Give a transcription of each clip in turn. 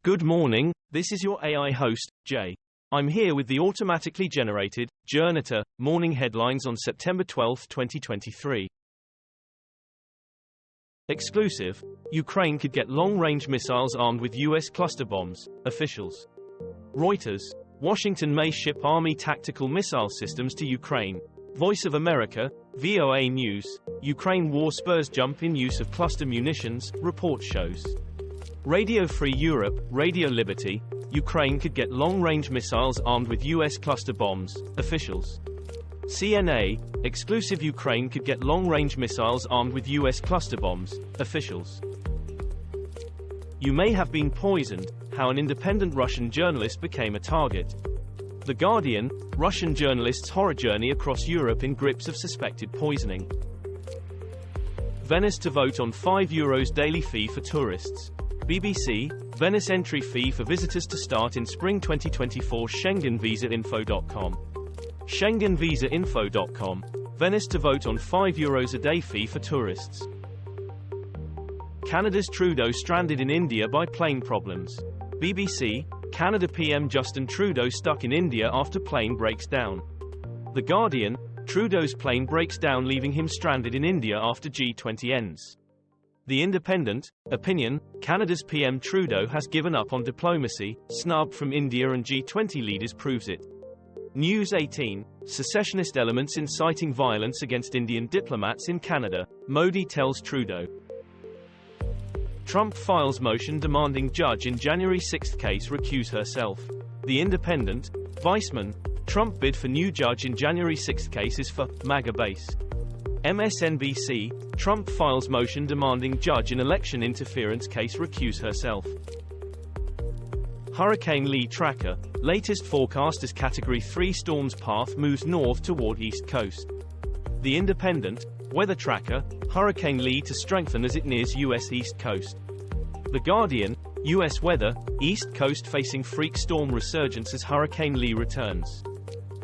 Good morning, this is your AI host, Jay. I'm here with the automatically generated, Journato, morning headlines on September 12, 2023. Exclusive: Ukraine could get long-range missiles armed with U.S. cluster bombs, officials. Reuters: Washington may ship Army tactical missile systems to Ukraine. Voice of America, VOA News: Ukraine war spurs jump in use of cluster munitions, report shows. Radio Free Europe, Radio Liberty: Ukraine could get long-range missiles armed with U.S. cluster bombs, officials. CNA: Exclusive: Ukraine could get long-range missiles armed with U.S. cluster bombs, officials. You may have been poisoned: how an independent Russian journalist became a target. The Guardian: Russian journalist's horror journey across Europe in grips of suspected poisoning. Venice to vote on €5 daily fee for tourists. BBC: Venice entry fee for visitors to start in spring 2024. SchengenVisaInfo.com. SchengenVisaInfo.com. Venice to vote on €5 a day fee for tourists. Canada's Trudeau stranded in India by plane problems. BBC: Canada PM Justin Trudeau stuck in India after plane breaks down. The Guardian: Trudeau's plane breaks down, leaving him stranded in India after G20 ends. The Independent: Opinion: Canada's PM Trudeau has given up on diplomacy, snub from India and G20 leaders proves it. News 18: Secessionist elements inciting violence against Indian diplomats in Canada, Modi tells Trudeau. Trump files motion demanding judge in January 6 case recuse herself. The Independent: Weissman: Trump bid for new judge in January 6 case is for MAGA base. MSNBC: Trump files motion demanding judge in election interference case recuse herself. Hurricane Lee tracker: latest forecast as Category 3 storm's path moves north toward East Coast. The Independent: weather tracker: Hurricane Lee to strengthen as it nears U.S. East Coast. The Guardian: U.S. weather: East Coast facing freak storm resurgence as Hurricane Lee returns.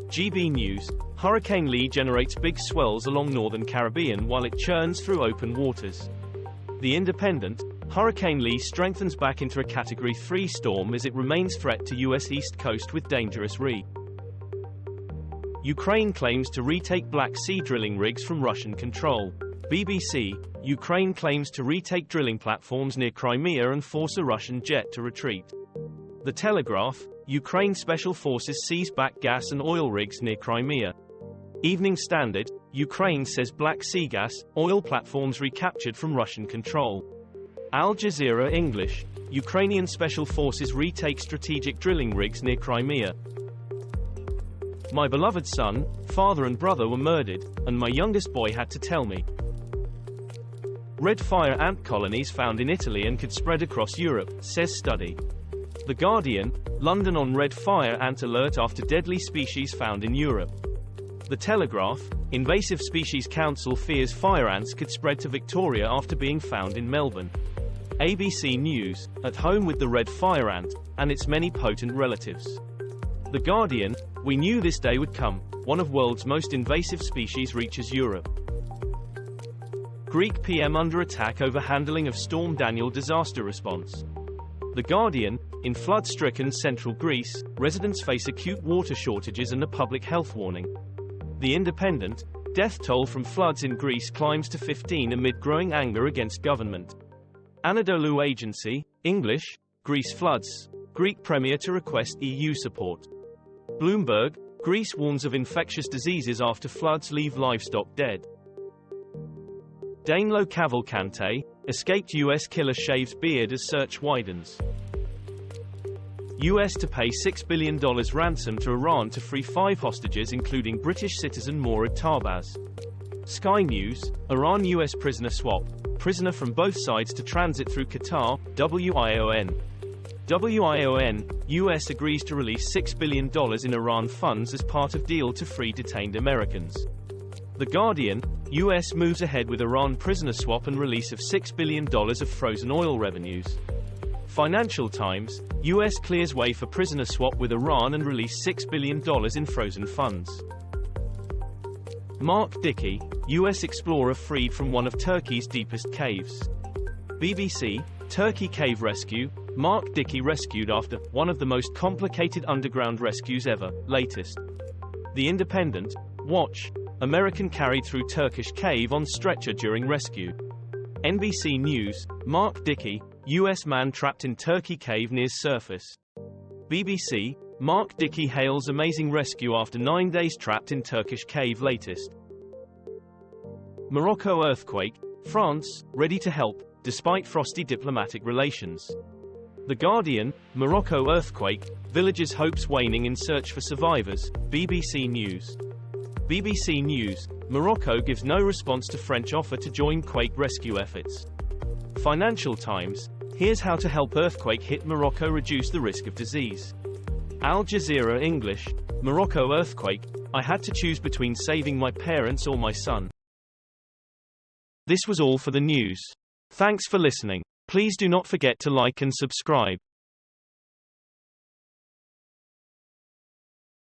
GB News: Hurricane Lee generates big swells along northern Caribbean while it churns through open waters. The Independent: Hurricane Lee strengthens back into a Category 3 storm as it remains threat to U.S. East Coast with dangerous Ukraine claims to retake Black Sea drilling rigs from Russian control. BBC: Ukraine claims to retake drilling platforms near Crimea and force a Russian jet to retreat. The Telegraph: Ukraine Special Forces seize back gas and oil rigs near Crimea. Evening Standard: Ukraine says Black Sea gas, oil platforms recaptured from Russian control. Al Jazeera English: Ukrainian Special Forces retake strategic drilling rigs near Crimea. My beloved son, father and brother were murdered, and my youngest boy had to tell me. Red fire ant colonies found in Italy and could spread across Europe, says study. The Guardian: London on red fire ant alert after deadly species found in Europe. The Telegraph: Invasive Species Council fears fire ants could spread to Victoria after being found in Melbourne. ABC News: At home with the red fire ant, and its many potent relatives. The Guardian: We knew this day would come, one of world's most invasive species reaches Europe. Greek PM under attack over handling of Storm Daniel disaster response. The Guardian: In flood-stricken central Greece, residents face acute water shortages and a public health warning. The Independent: Death toll from floods in Greece climbs to 15 amid growing anger against government. Anadolu Agency, English: Greece floods. Greek Premier to request EU support. Bloomberg: Greece warns of infectious diseases after floods leave livestock dead. Danelo Cavalcante: Escaped U.S. killer shaves beard as search widens. U.S. to pay $6 billion ransom to Iran to free 5 hostages including British citizen Morad Tahbaz. Sky News: Iran-U.S. prisoner swap. Prisoner from both sides to transit through Qatar, WION. U.S. agrees to release $6 billion in Iran funds as part of deal to free detained Americans. The Guardian: U.S. moves ahead with Iran prisoner swap and release of $6 billion of frozen oil revenues. Financial Times: U.S. clears way for prisoner swap with Iran and release $6 billion in frozen funds. Mark Dickey: U.S. explorer freed from one of Turkey's deepest caves. BBC: Turkey cave rescue, Mark Dickey rescued after one of the most complicated underground rescues ever. Latest. The Independent. Watch. American carried through Turkish cave on stretcher during rescue. NBC News. Mark Dickey, U.S. man trapped in Turkey cave near surface. BBC. Mark Dickey hails amazing rescue after 9 days trapped in Turkish cave. Latest. Morocco earthquake. France, ready to help, despite frosty diplomatic relations. The Guardian. Morocco earthquake, villagers' hopes waning in search for survivors. BBC News. BBC News. Morocco gives no response to French offer to join quake rescue efforts. Financial Times. Here's how to help earthquake hit Morocco reduce the risk of disease. Al Jazeera English. Morocco earthquake, I had to choose between saving my parents or my son. This was all for the news. Thanks for listening. Please do not forget to like and subscribe.